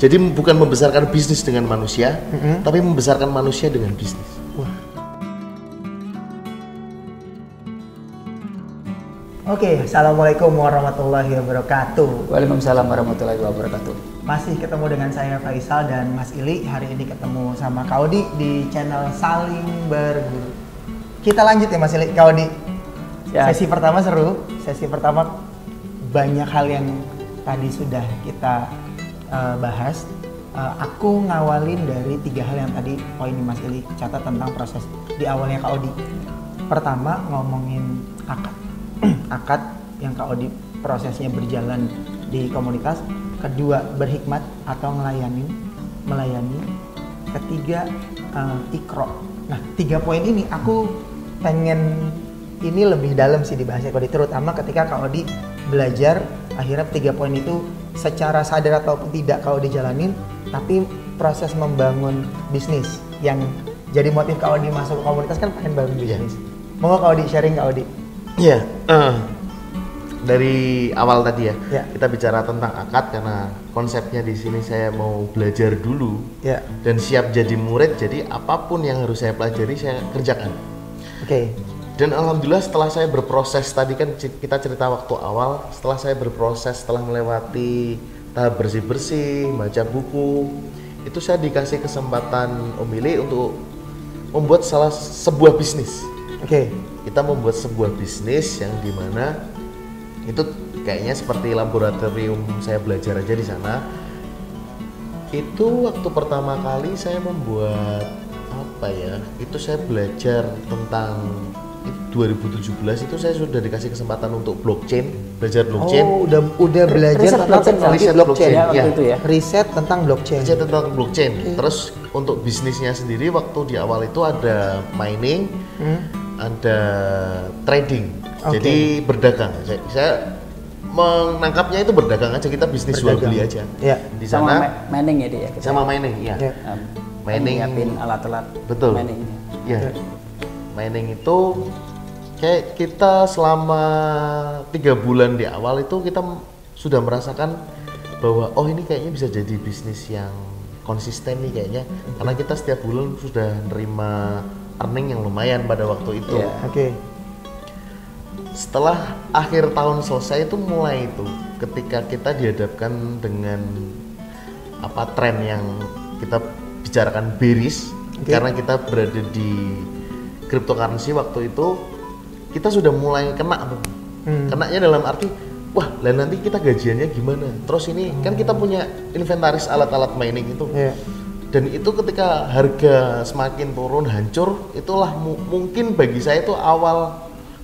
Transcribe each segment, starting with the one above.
Jadi bukan membesarkan bisnis dengan manusia, tapi membesarkan manusia dengan bisnis. Wah. Oke, assalamualaikum warahmatullahi wabarakatuh. Waalaikumsalam warahmatullahi wabarakatuh. Masih ketemu dengan saya Faisal dan Mas Ili. Hari ini ketemu sama Kak Odi di channel Saling Berguru. Kita lanjut ya Mas Ili, Kak Odi. Ya. Sesi pertama seru. Sesi pertama banyak hal yang tadi sudah kita bahas. Aku ngawalin dari 3 hal yang tadi poin Mas Ili catat tentang proses di awalnya Kak Odi. Pertama ngomongin akad yang Kak Odi prosesnya berjalan di komunitas. Kedua, berhikmat atau melayani. Ketiga, ikro. Nah, 3 poin ini aku pengen ini lebih dalam sih dibahasnya Kak Odi, terutama ketika Kak Odi belajar akhirnya 3 poin itu secara sadar ataupun tidak Kak Odi jalanin, tapi proses membangun bisnis yang jadi motif Kak Odi masuk ke komunitas kan pengen bangun bisnis. Mau Kak Odi sharing Kak Odi? Iya, dari awal tadi ya, kita bicara tentang akad karena konsepnya di sini saya mau belajar dulu dan siap jadi murid, jadi apapun yang harus saya pelajari saya kerjakan. Oke. Dan alhamdulillah setelah saya berproses, tadi kan kita cerita waktu awal, setelah saya berproses, setelah melewati tahap bersih-bersih, baca buku, itu saya dikasih kesempatan Om Ili untuk membuat sebuah bisnis. Oke. Kita membuat sebuah bisnis yang dimana itu kayaknya seperti laboratorium saya belajar aja di sana. Itu waktu pertama kali saya membuat apa ya? Itu saya belajar tentang 2017 itu saya sudah dikasih kesempatan untuk belajar blockchain. Oh, udah belajar tentang riset blockchain ya. Itu ya. Riset tentang blockchain. Riset tentang blockchain. Terus untuk bisnisnya sendiri waktu di awal itu ada mining, ada trading. Jadi berdagang. Saya menangkapnya itu berdagang aja, kita bisnis jual beli aja. Ya. Di sana sama mining ya dia. Sama mining, iya. Mining, nyiapin alat-alat. Betul. Mining ini. Iya. Mining itu kayak kita selama 3 bulan di awal itu kita sudah merasakan bahwa oh ini kayaknya bisa jadi bisnis yang konsisten nih kayaknya, karena kita setiap bulan sudah nerima earning yang lumayan pada waktu itu. Oke. Setelah akhir tahun selesai itu mulai itu ketika kita dihadapkan dengan tren yang kita bicarakan bearish, karena kita berada di cryptocurrency waktu itu kita sudah mulai kena tuh. Kenanya dalam arti wah lah nanti kita gajiannya gimana, terus ini kan kita punya inventaris alat-alat mining itu. Dan itu ketika harga semakin turun hancur, itulah mungkin bagi saya itu awal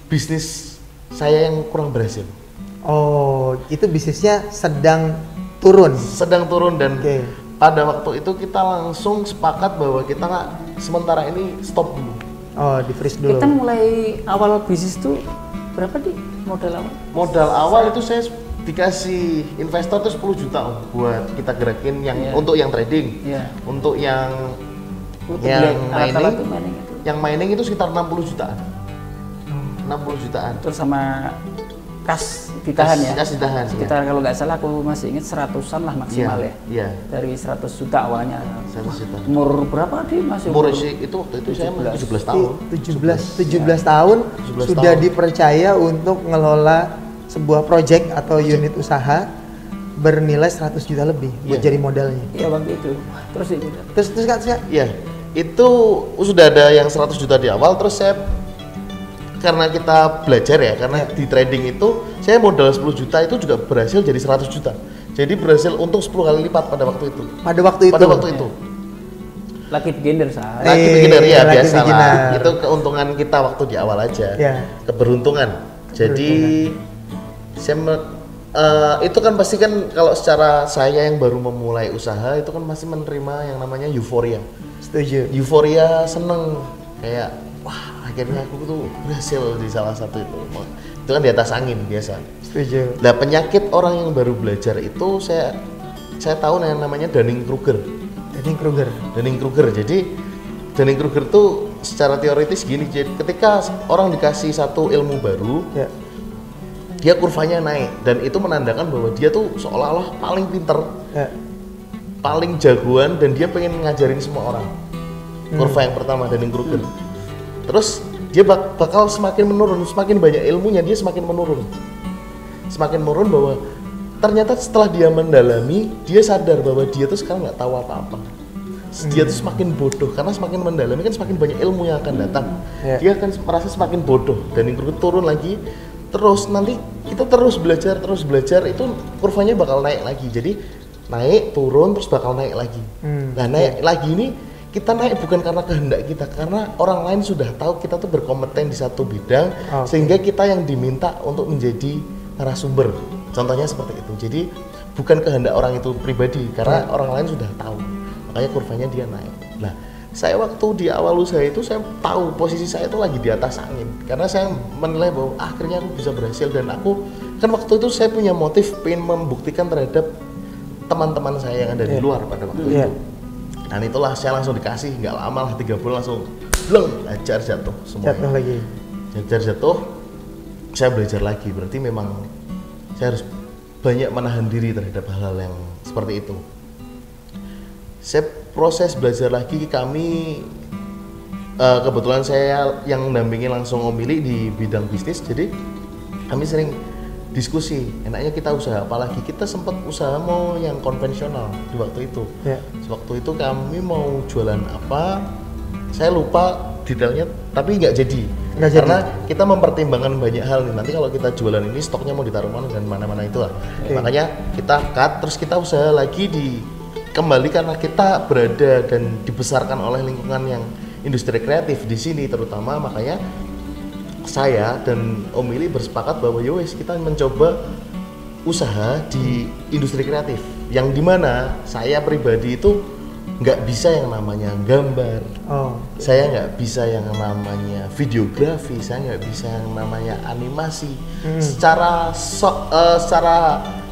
bisnis saya yang kurang berhasil. Oh, itu bisnisnya sedang turun dan pada waktu itu kita langsung sepakat bahwa kita sementara ini stop dulu. Oh, di freeze dulu. Kita mulai awal bisnis tuh berapa di modal awal? Modal awal itu saya dikasih investor tuh 10 juta buat kita gerakin yang untuk yang trading. Untuk yang mining, yang mining itu sekitar 60 jutaan. 60 jutaan. Terus sama kas ditahan ya? Kas ditahan. Sekitar kalau nggak salah aku masih ingat 100-an lah maksimal ya. Iya. Dari 100 juta awalnya. 100 juta. Umur berapa dia masih? Umur itu waktu itu saya 17 tahun. 17 tahun sudah dipercaya untuk ngelola sebuah project atau unit usaha bernilai 100 juta lebih buat jadi modalnya. Iya waktu itu. Terus Kak, iya. Itu sudah ada yang 100 juta di awal, terus saya karena kita belajar ya, karena di trading itu saya modal 10 juta itu juga berhasil jadi 100 juta. Jadi berhasil untung 10 kali lipat pada waktu itu. Pada waktu itu. Lagi beginner saya. Lagi beginner ya, biasa lah. Itu keuntungan kita waktu di awal aja. Keberuntungan. Jadi itu kan pasti kan kalau secara saya yang baru memulai usaha itu kan masih menerima yang namanya euforia. Setuju. Euforia, seneng, kayak wah akhirnya aku tuh berhasil di salah satu itu kan di atas angin biasa. Setuju. Nah penyakit orang yang baru belajar itu saya tahu yang namanya Dunning-Kruger. Jadi Dunning-Kruger tuh secara teoritis gini, jadi ketika orang dikasih satu ilmu baru, dia kurvanya naik dan itu menandakan bahwa dia tuh seolah-olah paling pinter. paling jagoan dan dia pengen ngajarin semua orang. Kurva yang pertama Dunning-Kruger. Terus dia bakal semakin menurun, semakin banyak ilmunya dia semakin menurun. Semakin menurun bahwa ternyata setelah dia mendalami, dia sadar bahwa dia tuh sekarang nggak tahu apa-apa. Dia tuh semakin bodoh karena semakin mendalami kan semakin banyak ilmu yang akan datang. Dia akan merasa semakin bodoh dan Dunning-Kruger turun lagi. Terus nanti kita terus belajar itu kurvanya bakal naik lagi. Jadi naik, turun, terus bakal naik lagi. Nah naik lagi ini kita naik bukan karena kehendak kita, karena orang lain sudah tahu kita tuh berkompeten di satu bidang, sehingga kita yang diminta untuk menjadi narasumber. Contohnya seperti itu. Jadi bukan kehendak orang itu pribadi, karena orang lain sudah tahu. Makanya kurvanya dia naik. Nah, saya waktu di awal usaha itu saya tahu posisi saya itu lagi di atas angin, karena saya menilai bahwa akhirnya aku bisa berhasil dan aku kan waktu itu saya punya motif pengen membuktikan terhadap teman-teman saya yang ada di luar pada waktu itu. Dan itulah saya langsung dikasih, nggak lama lah 3 bulan langsung bleng, hajar jatuh semuanya. Jatuh lagi. Hajar jatuh, saya belajar lagi. Berarti memang saya harus banyak menahan diri terhadap hal-hal yang seperti itu. Saya proses belajar lagi, kami kebetulan saya yang mendampingi langsung Om Ili di bidang bisnis, jadi kami sering diskusi, enaknya kita usaha apalagi. Kita sempat usaha mau yang konvensional di waktu itu. Waktu itu kami mau jualan apa, saya lupa detailnya, tapi nggak jadi. Karena kita mempertimbangkan banyak hal nih. Nanti kalau kita jualan ini stoknya mau ditaruh mana dan mana-mana itu lah. Makanya kita cut, terus kita usaha lagi kembali karena kita berada dan dibesarkan oleh lingkungan yang industri kreatif di sini terutama. Makanya saya dan Om Ili bersepakat bahwa yowes kita mencoba usaha di industri kreatif yang dimana saya pribadi itu nggak bisa yang namanya gambar, saya nggak bisa yang namanya videografi, saya nggak bisa yang namanya animasi. Secara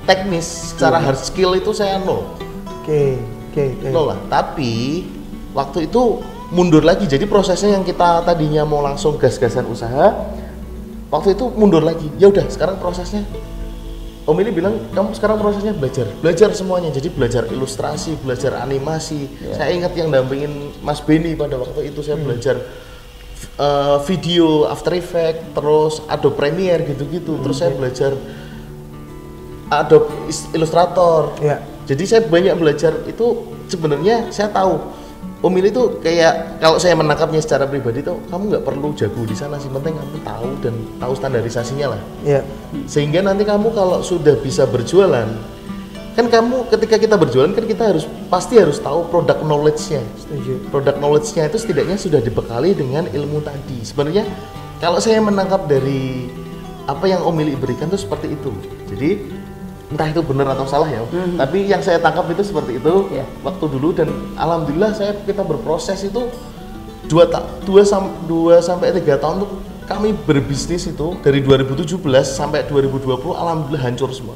teknis, secara hard skill itu saya nol. Nol lah. Tapi waktu itu mundur lagi, jadi prosesnya yang kita tadinya mau langsung gas-gasan usaha, waktu itu mundur lagi. Ya udah, sekarang prosesnya Om Ili bilang kamu sekarang prosesnya belajar semuanya. Jadi belajar ilustrasi, belajar animasi. Saya ingat yang dampingin Mas Benny pada waktu itu, saya belajar video After Effects, terus Adobe Premiere gitu-gitu. Terus saya belajar Adobe Illustrator. Jadi saya banyak belajar itu. Sebenarnya saya tahu Om Ili itu kayak, kalau saya menangkapnya secara pribadi tuh, kamu nggak perlu jago di sana sih, penting kamu tahu dan tahu standarisasinya lah. Sehingga nanti kamu kalau sudah bisa berjualan, kan kamu ketika kita berjualan kan kita pasti harus tahu product knowledge-nya. Product knowledge-nya itu setidaknya sudah dibekali dengan ilmu tadi. Sebenarnya kalau saya menangkap dari apa yang Om Ili berikan tuh seperti itu. Jadi entah itu benar atau salah ya, tapi yang saya tangkap itu seperti itu waktu dulu. Dan alhamdulillah kita berproses itu 2 sampai 3 tahun tuh kami berbisnis itu dari 2017 sampai 2020 alhamdulillah hancur semua.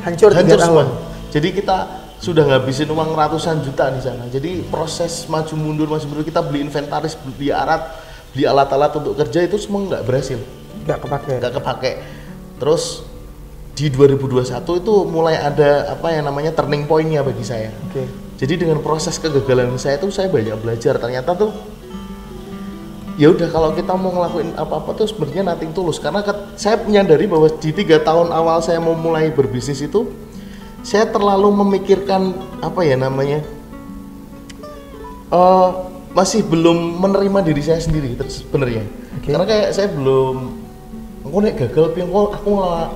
Hancur semua. Jadi kita sudah ngabisin uang ratusan juta di sana. Jadi proses maju mundur kita beli inventaris, beli alat-alat untuk kerja itu semua nggak berhasil. Nggak kepake. Terus di 2021 itu mulai ada apa yang namanya turning point-nya bagi saya. Jadi dengan proses kegagalan saya tuh saya banyak belajar. Ternyata tuh ya udah, kalau kita mau ngelakuin apa-apa tuh sebenarnya nothing tulus. Karena saya menyadari bahwa di 3 tahun awal saya mau mulai berbisnis itu saya terlalu memikirkan apa ya namanya, masih belum menerima diri saya sendiri sebenarnya. Karena kayak saya belum, aku nek gagal, aku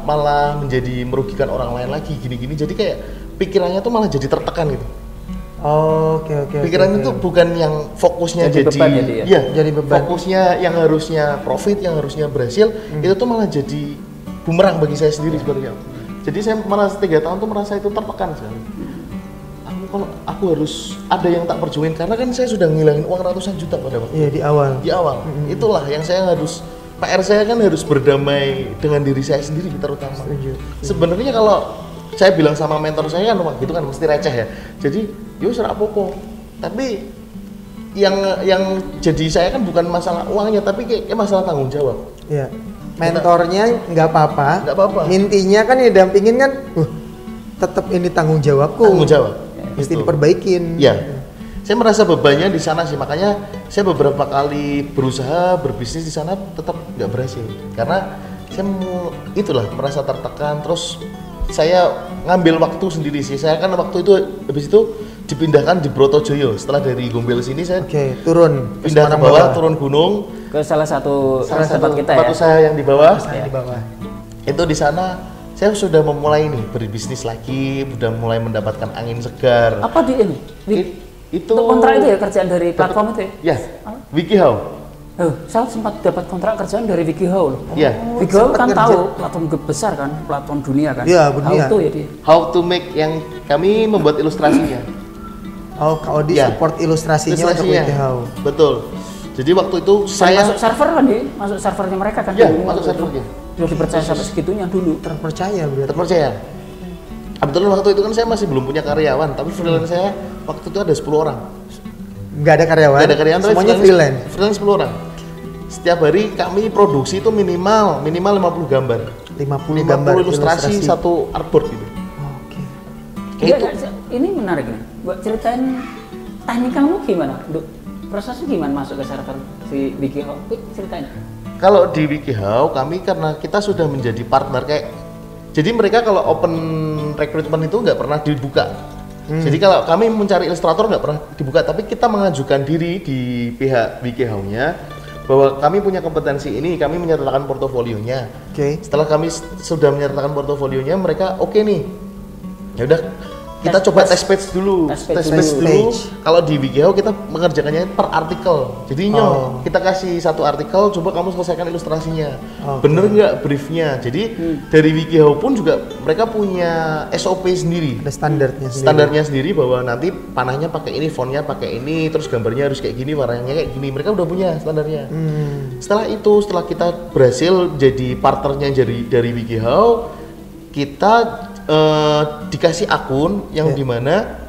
malah menjadi merugikan orang lain lagi gini-gini. Jadi kayak pikirannya tuh malah jadi tertekan gitu. Pikirannya tuh bukan yang fokusnya jadi beban. Fokusnya yang harusnya profit, yang harusnya berhasil, itu tuh malah jadi bumerang bagi saya sendiri sebenarnya. Jadi saya malah 3 tahun tuh merasa itu tertekan sekali. Aku harus ada yang tak perjuangin, karena kan saya sudah ngilangin uang ratusan juta pada waktu di awal. Itulah yang saya harus, PR saya kan harus berdamai dengan diri saya sendiri terutama. Sebenarnya kalau saya bilang sama mentor saya kan gitu kan mesti receh ya. Jadi yo serah apa-apa. Tapi yang jadi saya kan bukan masalah uangnya, tapi kayak masalah tanggung jawab. Mentornya nggak apa-apa. Intinya kan ya dampingin kan, tetap ini tanggung jawabku. mesti Betul. diperbaikin. Ya, saya merasa bebannya di sana sih, makanya saya beberapa kali berusaha berbisnis di sana tetap nggak berhasil karena saya itulah merasa tertekan. Terus saya ngambil waktu sendiri sih. Saya kan waktu itu habis itu dipindahkan di Brotojoyo. Setelah dari Gombel sini saya turun pindah ke bawah, turun gunung Ke salah satu tempat kita tempat ya. usaha yang di bawah. di bawah. Itu di sana saya sudah memulai nih berbisnis lagi, sudah mulai mendapatkan angin segar. Apa di ini? Itu kontrak itu ya kerjaan dari platform itu ya? Ya, WikiHow. Oh, saya sempat dapat kontrak kerjaan dari WikiHow loh. Iya. WikiHow sempat kan kerja. tahu platform besar kan, platform dunia kan. Iya, dunia. How to ya dia. How to make yang kami membuat ilustrasinya. Oh, kalau di Ya. support ilustrasinya untuk WikiHow. Betul. Jadi waktu itu saya Masuk server kan dia, masuk servernya mereka kan. Ya, dulu masuk waktu itu. servernya. Sudah dipercaya sampai segitunya dulu. Terpercaya berarti. terpercaya. Kebetulan waktu itu kan saya masih belum punya karyawan, tapi freelance saya waktu itu ada 10 orang. Nggak ada karyawan. Nggak ada karyawan, tapi Semuanya freelance. Freelance 10 orang. Setiap hari kami produksi itu minimal 50 gambar. 50 gambar ilustrasi satu artboard gitu. Oke. Kayak itu. Ini menarik nih. Buat ceritain teknik kamu gimana? Prosesnya gimana masuk ke server si WikiHow? Ceritain. Kalau di WikiHow kami karena kita sudah menjadi partner kayak jadi mereka kalau open recruitment itu nggak pernah dibuka. Jadi kalau kami mencari ilustrator nggak pernah dibuka, tapi kita mengajukan diri di pihak WikiHow-nya bahwa kami punya kompetensi ini, kami menyertakan portofolionya. Oke. Setelah kami sudah menyertakan portofolionya, mereka oke nih. Ya udah kita coba test page dulu. Test page dulu. Kalau di WikiHow kita mengerjakannya per artikel. Jadi kita kasih satu artikel, coba kamu selesaikan ilustrasinya. Bener nggak briefnya? Jadi dari WikiHow pun juga mereka punya SOP sendiri. Ada standarnya sendiri. Standarnya sendiri bahwa nanti panahnya pakai ini, fontnya pakai ini, terus gambarnya harus kayak gini, warnanya kayak gini. Mereka udah punya standarnya. Setelah itu, setelah kita berhasil jadi partnernya dari WikiHow, kita dikasih akun yang dimana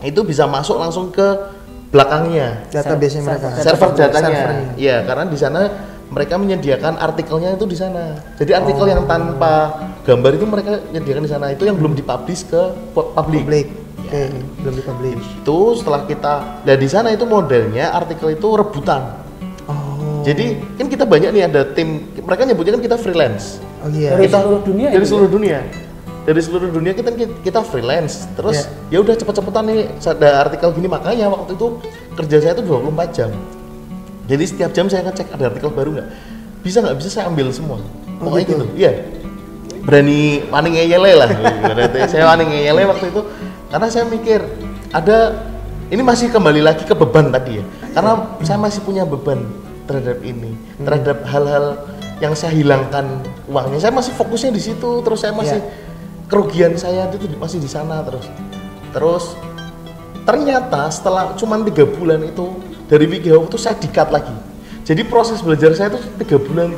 itu bisa masuk langsung ke belakangnya Database mereka. server datanya. Iya, karena di sana mereka menyediakan artikelnya itu di sana. Jadi artikel yang tanpa gambar itu mereka menyediakan di sana. Itu yang belum dipublish ke publik. Oke, belum dipublish. Itu setelah kita, di sana itu modelnya artikel itu rebutan. Oh. Jadi kan kita banyak nih ada tim, mereka nyebutnya kan kita freelance. Oh iya. Dari seluruh dunia Dari itu seluruh dunia. Dari seluruh dunia kita freelance. Terus ya udah cepet-cepetan nih ada artikel gini, makanya waktu itu kerja saya itu 24 jam. Jadi setiap jam saya ngecek ada artikel baru nggak bisa saya ambil semua. Pokoknya gitu. Iya. Berani wani ngeyele lah. Saya wani ngeyele waktu itu karena saya mikir ini masih kembali lagi ke beban tadi ya. Karena saya masih punya beban terhadap ini, terhadap hal-hal yang saya hilangkan uangnya. Saya masih fokusnya di situ, terus saya masih kerugian saya itu masih di sana terus ternyata setelah cuman 3 bulan itu dari WikiHow itu saya di-cut lagi. Jadi proses belajar saya itu 3 bulan.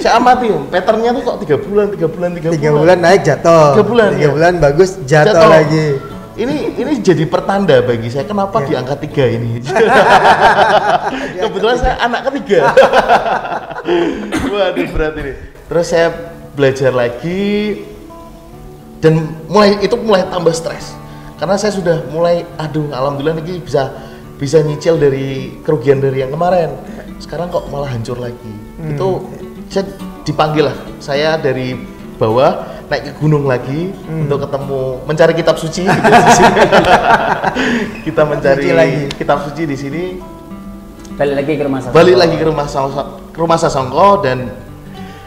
Saya amati patternnya tuh kok 3 bulan. 3 bulan naik jatuh. 3 bulan. 3 bulan bagus jatuh lagi. Ini jadi pertanda bagi saya kenapa di angka 3 ini. Kebetulan saya anak ketiga. Waduh berat ini. Terus saya belajar lagi dan mulai tambah stres. Karena saya sudah mulai alhamdulillah ini bisa nyicil dari kerugian dari yang kemarin. Sekarang kok malah hancur lagi. Itu saya dipanggil lah. Saya dari bawah naik ke gunung lagi untuk mencari kitab suci gitu. Kita mencari kitab suci di sini. Balik lagi ke rumah Sasongko dan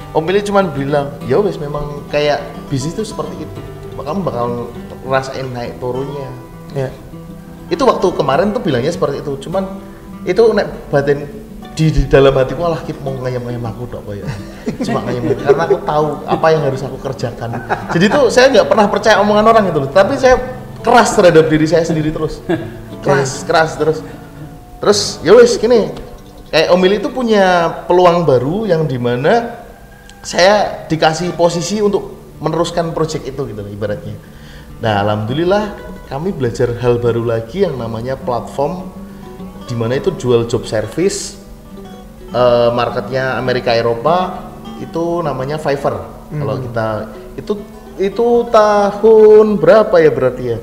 Om Ili cuma bilang, ya wes memang kayak bisnis itu seperti itu. Kamu bakal ngerasain naik turunnya. Ya. Itu waktu kemarin tuh bilangnya seperti itu. Cuman itu naik batin di dalam hatiku malah mau ngayam-ngayam aku dok ya. Cuma ngayam karena aku tahu apa yang harus aku kerjakan. Jadi tuh saya nggak pernah percaya omongan orang itu, tapi saya keras terhadap diri saya sendiri terus. Keras terus. Terus ya wes gini. Kayak Om Ili itu punya peluang baru yang dimana saya dikasih posisi untuk meneruskan proyek itu gitu ibaratnya. Nah alhamdulillah kami belajar hal baru lagi yang namanya platform di mana itu jual job service, marketnya Amerika Eropa itu namanya Fiverr. Kalau kita itu tahun berapa ya berarti ya?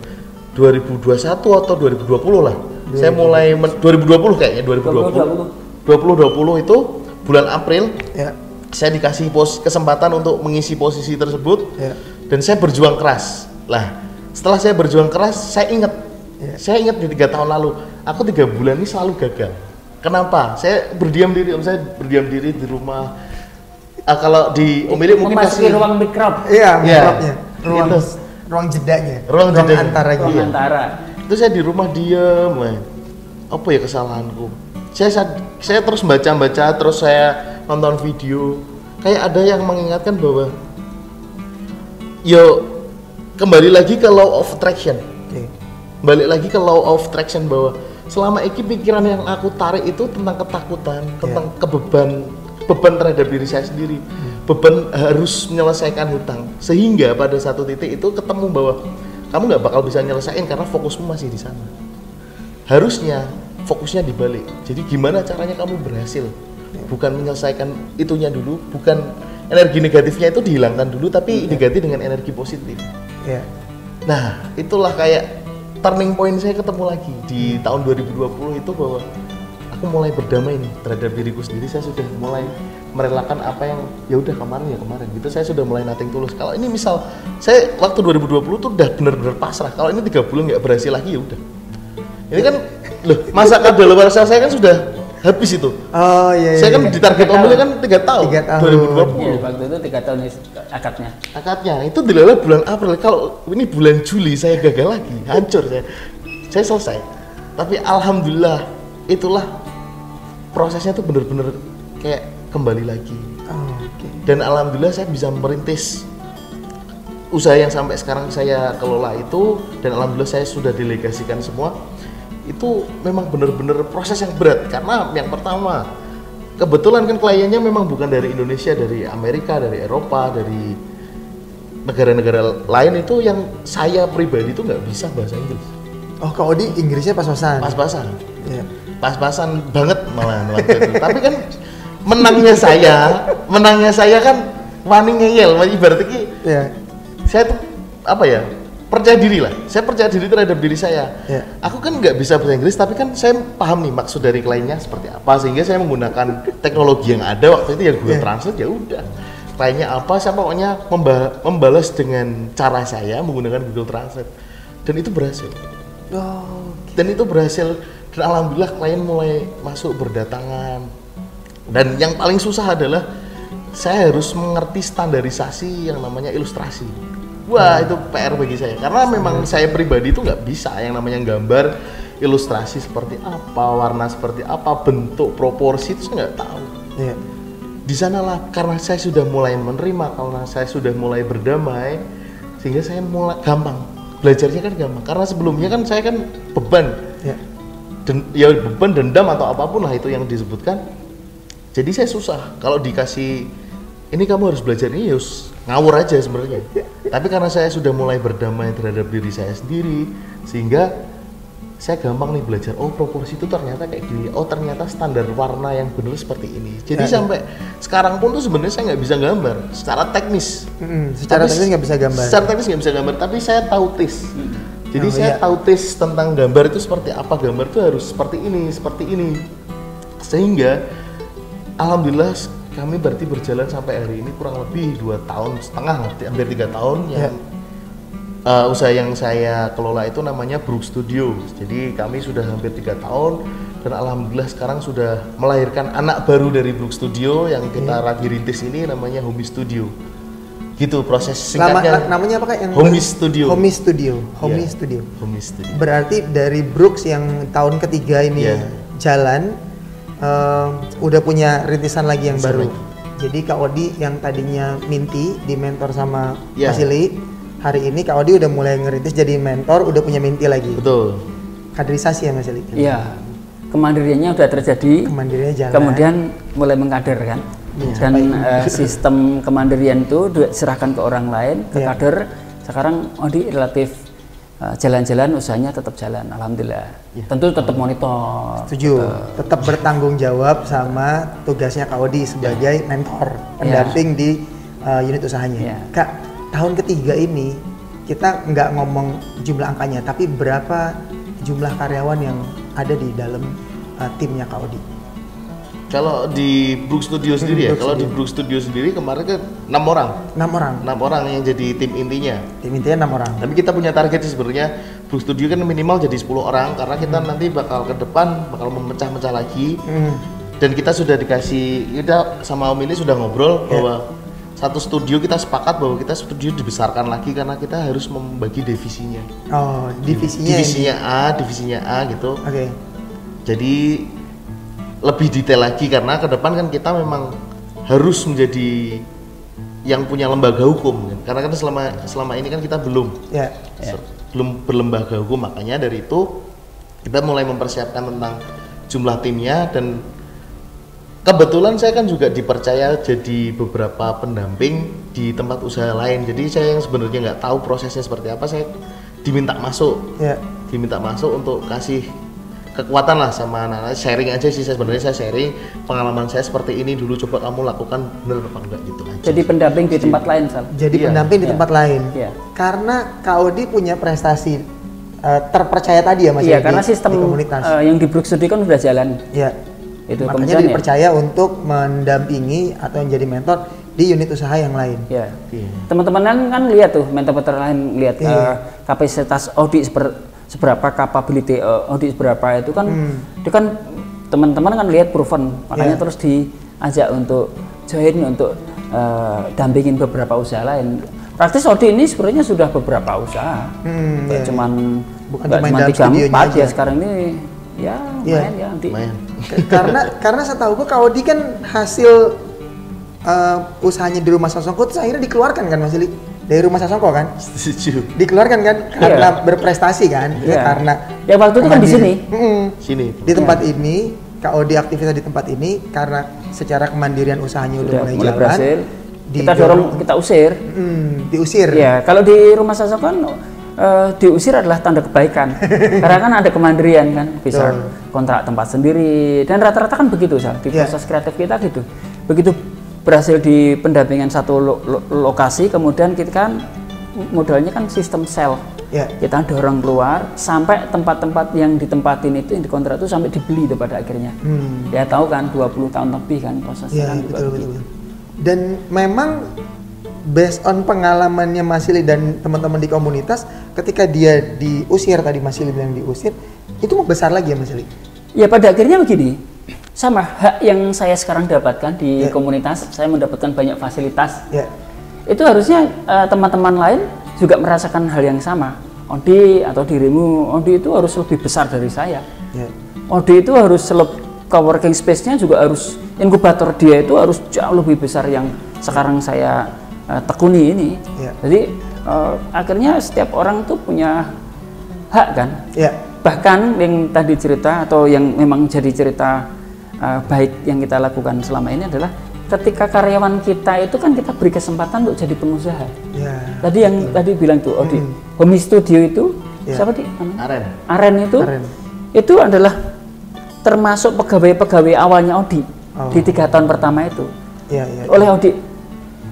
2021 atau 2020 lah. Saya mulai 2020 kayaknya 2020 itu bulan April. Ya. Saya dikasih kesempatan untuk mengisi posisi tersebut. Ya. Dan saya berjuang keras. Lah, setelah saya berjuang keras, saya ingat di 3 tahun lalu, aku 3 bulan ini selalu gagal. Kenapa? Saya berdiam diri di rumah. Kalau di Om Ili mungkin memasuki ruang mikrob. Iya, ya, mikrobnya. Ruang jedanya. Ruang antaranya. Ruang antara. Itu saya di rumah diem, apa ya kesalahanku? Saya terus baca, terus saya nonton video. Kayak ada yang mengingatkan bahwa kembali lagi ke law of attraction. Balik lagi ke law of attraction bahwa selama ini pikiran yang aku tarik itu tentang ketakutan, tentang beban terhadap diri saya sendiri, beban harus menyelesaikan hutang, sehingga pada satu titik itu ketemu bahwa kamu nggak bakal bisa nyelesain karena fokusmu masih di sana. Harusnya fokusnya dibalik. Jadi gimana caranya kamu berhasil? Bukan menyelesaikan itunya dulu, bukan energi negatifnya itu dihilangkan dulu, tapi diganti dengan energi positif. Nah, itulah kayak turning point saya ketemu lagi di tahun 2020 itu bahwa aku mulai berdamai nih terhadap diriku sendiri. Saya sudah mulai merelakan apa yang ya udah kemarin gitu. Saya sudah mulai nothing tulus. Kalau ini misal saya waktu 2020 tuh udah benar-benar pasrah. Kalau ini 3 bulan nggak berhasil lagi ya udah. Ini kan masa kadaluarsa saya kan sudah habis itu. Oh iya. Saya kan ditarget Om Ili kan 3 tahun. 2020. Iya, waktu itu 3 tahun akadnya. Akadnya itu dilewati bulan April. Kalau ini bulan Juli saya gagal lagi, hancur saya selesai. Tapi alhamdulillah itulah prosesnya tuh bener-bener kayak kembali lagi. Dan alhamdulillah saya bisa merintis usaha yang sampai sekarang saya kelola itu, dan alhamdulillah saya sudah delegasikan semua. Itu memang bener-bener proses yang berat karena yang pertama kebetulan kan kliennya memang bukan dari Indonesia, dari Amerika, dari Eropa, dari negara-negara lain itu yang saya pribadi itu nggak bisa bahasa Inggris. Oh, Kak Odi Inggrisnya pas-pasan? Pas-pasan. Iya. Pas-pasan banget malah waktu itu. Tapi kan menangnya saya kan wani ngeyel, ibaratnya saya tuh apa ya, percaya diri lah. Saya percaya diri terhadap diri saya. Aku kan nggak bisa bahasa Inggris, tapi kan saya paham nih maksud dari kliennya seperti apa, sehingga saya menggunakan teknologi yang ada waktu itu yang Google Translate. Ya udah, kliennya apa, saya pokoknya membalas dengan cara saya menggunakan Google Translate, dan itu berhasil. Dan alhamdulillah klien mulai masuk berdatangan. Dan yang paling susah adalah saya harus mengerti standarisasi yang namanya ilustrasi. Wah, itu PR bagi saya karena memang saya pribadi itu nggak bisa yang namanya gambar ilustrasi seperti apa, warna seperti apa, bentuk, proporsi itu saya nggak tahu. Di sanalah karena saya sudah mulai menerima, karena saya sudah mulai berdamai, sehingga saya mulai gampang belajarnya kan gampang. Karena sebelumnya kan saya kan beban, beban, dendam atau apapun lah itu yang disebutkan. Jadi saya susah kalau dikasih ini kamu harus belajar ini, ngawur aja sebenarnya. Tapi karena saya sudah mulai berdamai terhadap diri saya sendiri, sehingga saya gampang nih belajar. Oh, proporsi itu ternyata kayak gini. Oh, ternyata standar warna yang benar seperti ini. Jadi sampai sekarang pun tuh sebenarnya saya nggak bisa gambar secara teknis. Secara teknis nggak bisa gambar. Secara teknis nggak bisa gambar, tapi saya tahu taste. Jadi saya tahu taste tentang gambar itu seperti apa. Gambar itu harus seperti ini. Sehingga alhamdulillah kami berarti berjalan sampai hari ini kurang lebih 2,5 tahun, hampir 3 tahun yang usaha yang saya kelola itu namanya Brook Studio. Jadi kami sudah hampir 3 tahun dan alhamdulillah sekarang sudah melahirkan anak baru dari Brook Studio yang kita lagi rintis ini namanya Homi Studio. Gitu proses singkatnya. Namanya apa Kak? Yang Homi Studio. Homi Studio. Berarti dari Brooks yang tahun ketiga ini jalan, udah punya rintisan lagi yang baru. Jadi Kak Odi yang tadinya Minty di mentor sama Mas Ili, hari ini Kak Odi udah mulai ngerintis jadi mentor, udah punya Minty lagi. Betul. Kaderisasi ya Mas Ili? Iya. Kemandiriannya udah terjadi. Kemandiriannya jalan. Kemudian mulai mengkader kan. Dan sistem kemandirian itu diserahkan ke orang lain, ke kader. Sekarang Odi relatif jalan-jalan, usahanya tetap jalan, alhamdulillah. Tentu tetap monitor. Setuju. Tetap bertanggung jawab sama tugasnya Kak Odi sebagai mentor, pendamping di unit usahanya. Kak, tahun ketiga ini kita nggak ngomong jumlah angkanya, tapi berapa jumlah karyawan yang ada di dalam timnya Kak Odi? Kalau di Brook Studio sendiri kalau di Brook Studio sendiri kemarin kan 6 orang. 6 orang yang jadi tim intinya. Tim intinya 6 orang. Tapi kita punya target sih sebenarnya Brook Studio kan minimal jadi 10 orang karena kita nanti bakal ke depan bakal memecah-mecah lagi. Dan kita sudah kita sama Om ini sudah ngobrol bahwa satu studio kita sepakat bahwa kita studio dibesarkan lagi karena kita harus membagi divisinya. Oh, divisinya divisinya A gitu. Oke. Jadi lebih detail lagi karena ke depan kan kita memang harus menjadi yang punya lembaga hukum kan? Karena kan selama ini kan kita belum berlembaga hukum, makanya dari itu kita mulai mempersiapkan tentang jumlah timnya. Dan kebetulan saya kan juga dipercaya jadi beberapa pendamping di tempat usaha lain, jadi saya yang sebenarnya nggak tahu prosesnya seperti apa, saya diminta masuk untuk kasih kekuatan lah sama anak-anak, sharing aja sih. Saya sharing pengalaman saya seperti ini dulu, coba kamu lakukan bener apa enggak gitu aja. Jadi pendamping di tempat lain, Sal. Jadi pendamping di tempat lain. Karena Kak Odi punya prestasi terpercaya tadi ya Mas. Iya, karena sistem di komunitas yang di Brook Studio kan udah jalan. Iya. Itu makanya dipercaya untuk mendampingi atau menjadi mentor di unit usaha yang lain. Iya. Teman-teman kan lihat tuh mentor-mentor lain lihat kapasitas audit seberapa capability audit seberapa itu kan itu kan teman-teman kan lihat proven, makanya terus diajak untuk join untuk dampingin beberapa usaha lain. Praktis audit ini sebenarnya sudah beberapa usaha, bukan cuma 3-4 ya sekarang ini ya lumayan ya nanti. karena setahuku Kak Odi kan hasil usahanya di Rumah Sasongko terus akhirnya dikeluarkan kan Mas Ili? Dari Rumah Sasongko kan? Setuju. Dikeluarkan kan karena berprestasi kan? Karena ya waktu itu kan di sini. Sini. Di tempat ini Kak Odi aktivitas di tempat ini karena secara kemandirian usahanya udah mulai jalan. Berhasil. Kita dorong, kita usir. Diusir. Ya, kalau di Rumah Sasongko kan diusir adalah tanda kebaikan. Karena kan ada kemandirian kan, bisa kontrak tempat sendiri dan rata-rata kan begitu Sal. Di proses kreatif kita gitu. Begitu berhasil di pendampingan satu lokasi, kemudian kita kan modalnya kan sistem sel. Kita dorong keluar sampai tempat-tempat yang ditempatin itu yang dikontrak itu sampai dibeli itu pada akhirnya. Ya tahu kan 20 tahun lebih kan prosesnya kan betul. Dan memang based on pengalamannya Mas Ili dan teman-teman di komunitas, ketika dia diusir tadi Mas Ili bilang diusir, itu mau besar lagi ya Mas Ili? Ya pada akhirnya begini. Sama hak yang saya sekarang dapatkan di komunitas, saya mendapatkan banyak fasilitas. Itu harusnya teman-teman lain juga merasakan hal yang sama. Odi atau dirimu, Odi itu harus lebih besar dari saya. Odi itu harus coworking space-nya juga harus, inkubator dia itu harus jauh lebih besar yang sekarang saya tekuni ini. Jadi akhirnya setiap orang tuh punya hak kan. Bahkan yang tadi cerita atau yang memang jadi cerita baik yang kita lakukan selama ini adalah ketika karyawan kita itu kan kita beri kesempatan untuk jadi pengusaha. Tadi yang tadi bilang tuh Odi, Home Studio itu siapa sih? Aren itu adalah termasuk pegawai-pegawai awalnya Odi di 3 tahun pertama itu.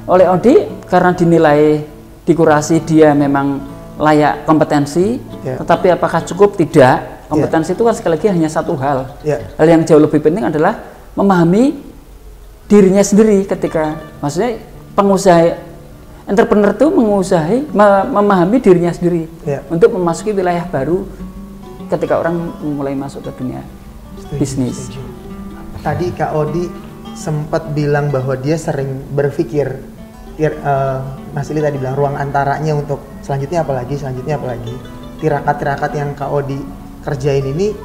Oleh Odi karena dinilai dikurasi dia memang layak kompetensi, tetapi apakah cukup? Tidak. Kompetensi itu kan sekali lagi hanya satu hal. Hal yang jauh lebih penting adalah memahami dirinya sendiri ketika, maksudnya pengusaha, entrepreneur itu memahami dirinya sendiri untuk memasuki wilayah baru ketika orang mulai masuk ke dunia bisnis. Tadi Kak Odi sempat bilang bahwa dia sering berpikir, Mas Ili tadi bilang ruang antaranya untuk selanjutnya apalagi, tirakat-tirakat yang Kak Odi kerjain ini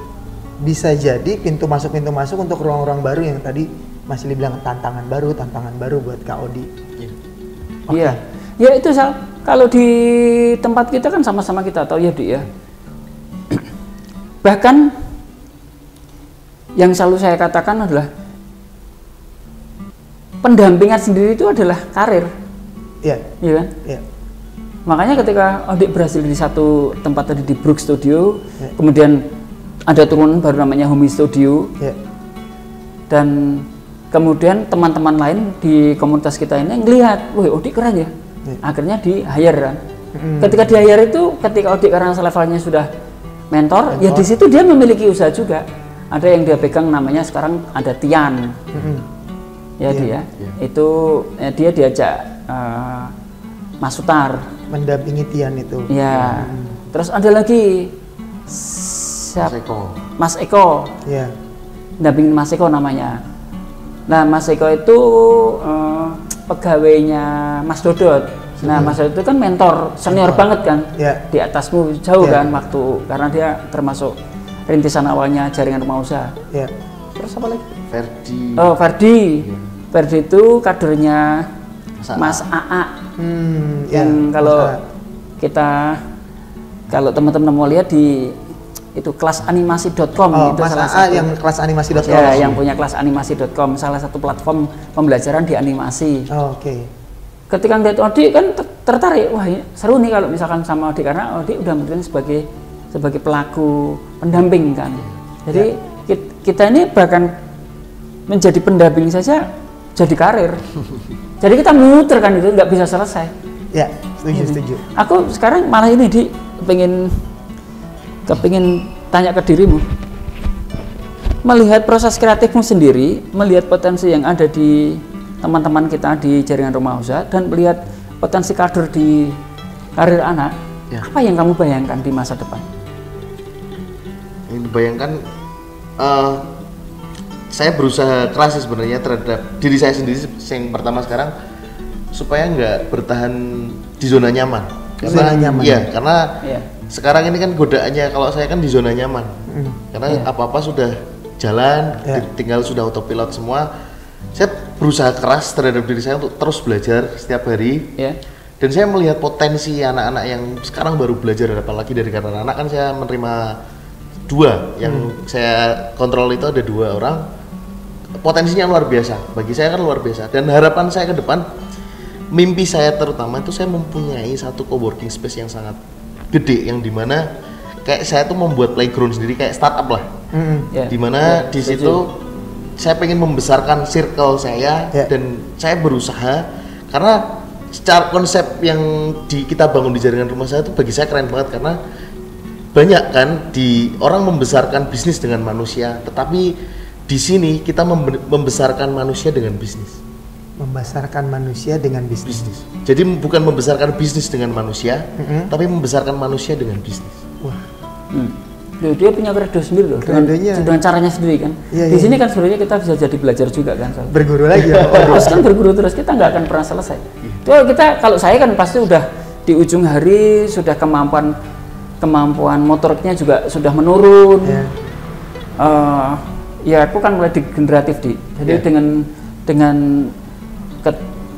bisa jadi pintu masuk untuk ruang-ruang baru yang tadi Mas Ili bilang tantangan baru buat Kak Odi. Iya, ya itu Sal. Kalau di tempat kita kan sama-sama kita tahu ya Dik ya. Bahkan yang selalu saya katakan adalah pendampingan sendiri itu adalah karir. Iya kan? Makanya ketika Odi berhasil di satu tempat tadi di Brook Studio, kemudian ada turunan baru namanya Home Studio, dan kemudian teman-teman lain di komunitas kita ini ngelihat, wah Odi keren ya, akhirnya di hire kan, Ketika di hire itu, ketika Odi karena levelnya sudah mentor, ya di situ dia memiliki usaha juga. Ada yang dia pegang namanya sekarang ada Tian. Ya dia, itu dia diajak Mas Sutar mendampingi Tian itu. Ya, terus ada lagi Mas Eko. Ya. Dampingin Mas Eko namanya. Nah, Mas Eko itu pegawainya Mas Dodot. Nah, Mas Dodot itu kan mentor senior banget kan, di atasmu jauh kan waktu, karena dia termasuk rintisan awalnya jaringan rumah usaha. Terus apa lagi? Ferdi. Oh, Ferdi. Ferdi itu kadernya Mas AA. Yang kalau teman-teman mau lihat di itu kelas-animasi.com. Itu Mas AA yang kelas-animasi.com. Ya, yang punya kelas-animasi.com, salah satu platform pembelajaran di animasi. Ketika ngeliat Odi kan tertarik, wah seru nih kalau misalkan sama Odi, karena Odi udah mungkin sebagai pelaku pendamping kan. Jadi kita ini bahkan menjadi pendamping saja jadi karir. Jadi kita muter kan, itu nggak bisa selesai. Ya, setuju. Aku sekarang malah ini kepingin tanya ke dirimu, melihat proses kreatifmu sendiri, melihat potensi yang ada di teman-teman kita di jaringan rumah usaha, dan melihat potensi kader di karir anak, apa yang kamu bayangkan di masa depan? Yang dibayangkan, saya berusaha keras sebenarnya terhadap diri saya sendiri. Yang pertama sekarang supaya nggak bertahan di zona nyaman. Karena sekarang ini kan godaannya kalau saya kan di zona nyaman, karena apa-apa sudah jalan, tinggal sudah autopilot semua. Saya berusaha keras terhadap diri saya untuk terus belajar setiap hari, dan saya melihat potensi anak-anak yang sekarang baru belajar, apalagi dari kader anak kan saya menerima 2, yang saya kontrol itu ada 2 orang, potensinya luar biasa, bagi saya kan luar biasa, dan harapan saya ke depan, mimpi saya terutama itu saya mempunyai satu coworking space yang sangat gede, yang dimana kayak saya tuh membuat playground sendiri kayak startup lah, dimana di situ saya pengen membesarkan circle saya, dan saya berusaha, karena secara konsep yang kita bangun di jaringan rumah saya itu bagi saya keren banget, karena banyak kan di orang membesarkan bisnis dengan manusia, tetapi di sini kita membesarkan manusia dengan bisnis. Membesarkan manusia dengan bisnis. Jadi bukan membesarkan bisnis dengan manusia, tapi membesarkan manusia dengan bisnis. Wah. Dia punya kredo sendiri loh, dengan caranya sendiri kan. Di sini kan sebenarnya kita bisa jadi belajar juga kan. Berguru lagi ya. Terus kan berguru terus, kita nggak akan pernah selesai. Kalau saya kan pasti udah di ujung hari, sudah kemampuan motoriknya juga sudah menurun. Ya aku kan mulai degeneratif jadi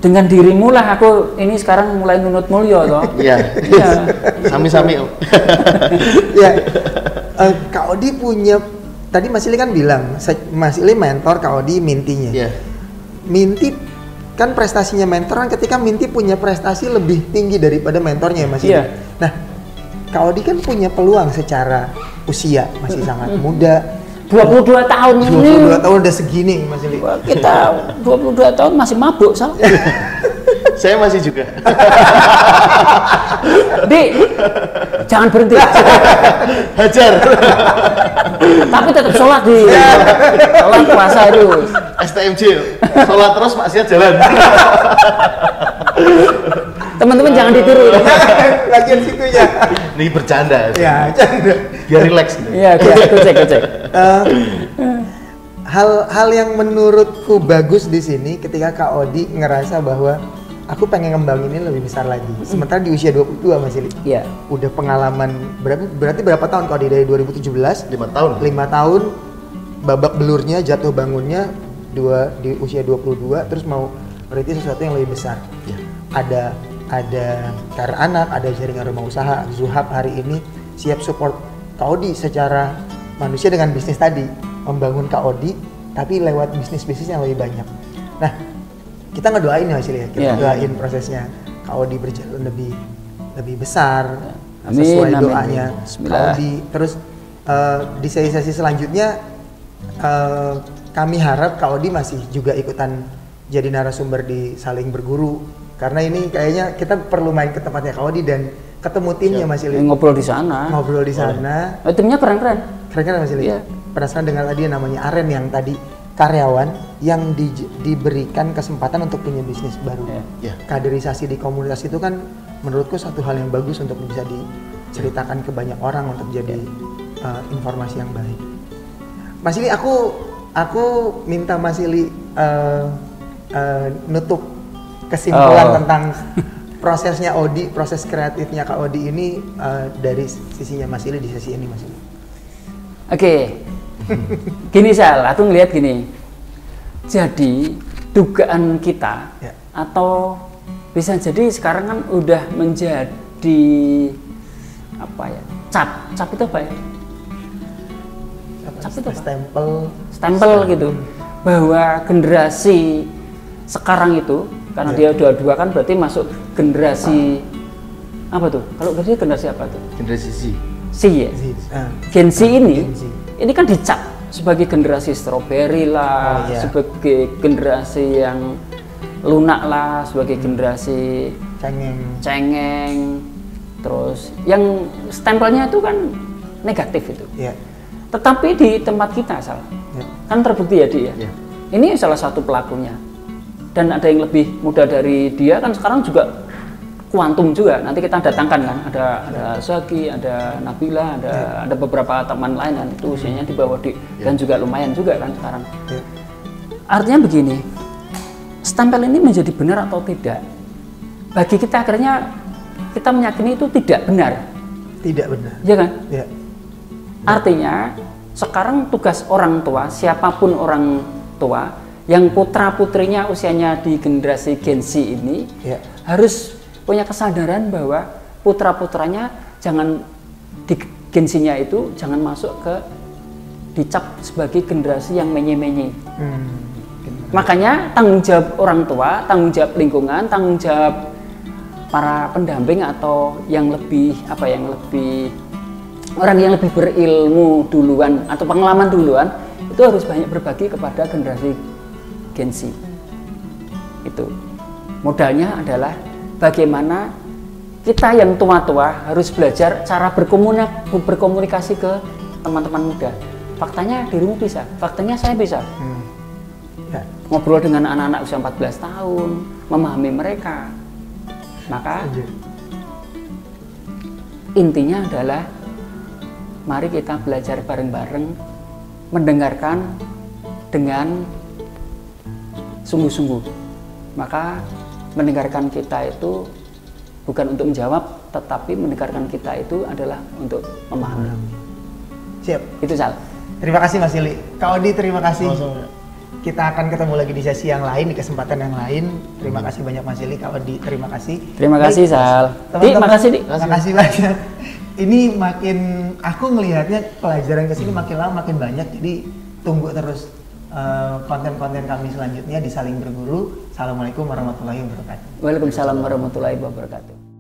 dengan dirimu lah aku ini sekarang mulai nunut mulya toh. Sami-sami. Kak Odi punya, tadi Mas Ili kan bilang Mas Ili mentor Kak Odi Mintinya. Minti kan prestasinya mentor kan ketika Minti punya prestasi lebih tinggi daripada mentornya ya Mas Ili. Nah, Kak Odi kan punya peluang secara usia masih sangat muda. 22 tahun ini. 22 tahun udah segini Mas Ili. Kita 22 tahun masih mabuk, Sal. Saya masih juga. Di, jangan berhenti. Hajar. Tapi tetap sholat di. Sholat puasa itu. STMJ. Sholat terus maksiat jalan. Teman-teman jangan ditiru. Lagian situnya. Ini bercanda. Ya, bercanda. Biar relax. Iya, gocek. Hal yang menurutku bagus di sini ketika Kak Odi ngerasa bahwa aku pengen ngembangin ini lebih besar lagi. Sementara di usia 22 Mas Ili. Iya. Udah pengalaman berarti berapa tahun Kak Odi dari 2017? 5 tahun. 5 tahun babak belurnya, jatuh bangunnya di usia 22 terus mau berarti sesuatu yang lebih besar. Ada karir anak, ada jaringan rumah usaha, Zuhab hari ini siap support Kak Odi secara manusia dengan bisnis tadi, membangun Kak Odi tapi lewat bisnis-bisnis yang lebih banyak. Nah, kita ngedoain ya Mas Ili ya, kita doain prosesnya Kak Odi berjalan lebih besar sesuai doanya Kak Odi. Terus di sesi-sesi selanjutnya kami harap Kak Odi masih juga ikutan jadi narasumber di Saling Berguru, Karena ini kayaknya kita perlu main ke tempatnya Kak Odi dan ketemu timnya Mas Ili. Ngobrol di sana. Ngobrol di sana. Timnya keren-keren. Keren-keren Mas Ili. Iya. Penasaran dengan tadi yang namanya Aren yang tadi karyawan yang diberikan kesempatan untuk punya bisnis baru. Iya. Kaderisasi di komunitas itu kan menurutku satu hal yang bagus untuk bisa diceritakan ke banyak orang untuk jadi informasi yang baik. Mas Ili, aku minta Mas Ili nutup kesimpulan tentang prosesnya Odi, proses kreatifnya Kak Odi ini dari sisinya Mas Ili di sesi ini Mas Ili. Oke. Gini Sal, aku ngelihat gini. Jadi dugaan kita atau bisa jadi sekarang kan udah menjadi apa ya? Cap itu apa ya? Cap itu apa? Stempel gitu. Bahwa generasi sekarang itu karena dia dua kan berarti masuk generasi apa tuh? Kalau berarti generasi apa tuh? Generasi Z. C ya. Gen Z ini kan dicap sebagai generasi strawberry lah, sebagai generasi yang lunak lah, sebagai generasi cengeng, terus yang stempelnya itu kan negatif itu. Tetapi di tempat kita kan terbukti ya dia. Ini salah satu pelakunya. Dan ada yang lebih muda dari dia kan sekarang juga kuantum juga. Nanti kita datangkan kan, ada Zaki, ada Nabila, ada beberapa teman lain kan itu usianya di bawah dan juga lumayan juga kan sekarang. Artinya begini, stempel ini menjadi benar atau tidak? Bagi kita akhirnya kita meyakini itu tidak benar. Tidak benar. Iya kan? Artinya sekarang tugas orang tua, siapapun orang tua yang putra putrinya usianya di generasi Gen Z ini harus punya kesadaran bahwa putra putranya jangan di Gen Z-nya itu jangan masuk ke dicap sebagai generasi yang menye-menye. Makanya tanggung jawab orang tua, tanggung jawab lingkungan, tanggung jawab para pendamping atau yang lebih orang yang lebih berilmu duluan atau pengalaman duluan itu harus banyak berbagi kepada generasi Gen Z. Itu modalnya adalah bagaimana kita yang tua-tua harus belajar cara berkomunikasi ke teman-teman muda. Faktanya dirimu bisa, faktanya saya bisa. Ngobrol dengan anak-anak usia 14 tahun, memahami mereka. Maka intinya adalah mari kita belajar bareng-bareng, mendengarkan dengan sungguh-sungguh. Maka mendengarkan kita itu bukan untuk menjawab, tetapi mendengarkan kita itu adalah untuk memahami. Siap. Itu Sal. Terima kasih Mas Ili. Kak Odi terima kasih. Kita akan ketemu lagi di sesi yang lain, di kesempatan yang lain. Terima kasih banyak Mas Ili. Kak Odi terima kasih. Terima kasih Sal. Terima kasih Dik. Terima kasih banyak. Ini makin aku ngelihatnya pelajaran kesini makin lama makin banyak. Jadi tunggu terus konten-konten kami selanjutnya di Saling Berguru. Assalamualaikum warahmatullahi wabarakatuh. Waalaikumsalam warahmatullahi wabarakatuh.